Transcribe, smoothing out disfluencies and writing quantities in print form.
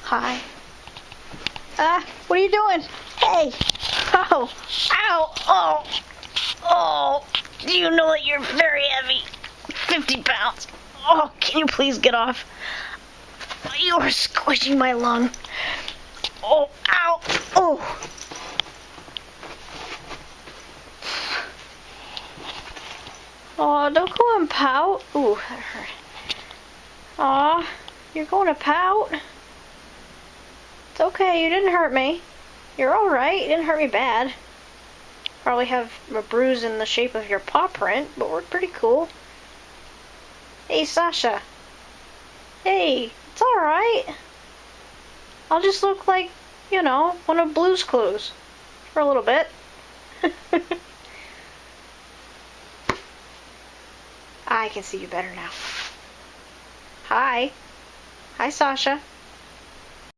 Hi. What are you doing? Hey! Oh! Ow! Oh! Oh! Do you know that you're very heavy? 50 pounds. Oh, can you please get off? You are squishing my lung. Oh! Ow! Oh! Oh, don't go and pout. Ooh, that hurt. Aw, you're going to pout? It's okay, you didn't hurt me. You're alright, you didn't hurt me bad. Probably have a bruise in the shape of your paw print, but we're pretty cool. Hey, Sasha. Hey, it's alright. I'll just look like, you know, one of Blue's Clues. For a little bit. I can see you better now. Hi. Hi, Sasha.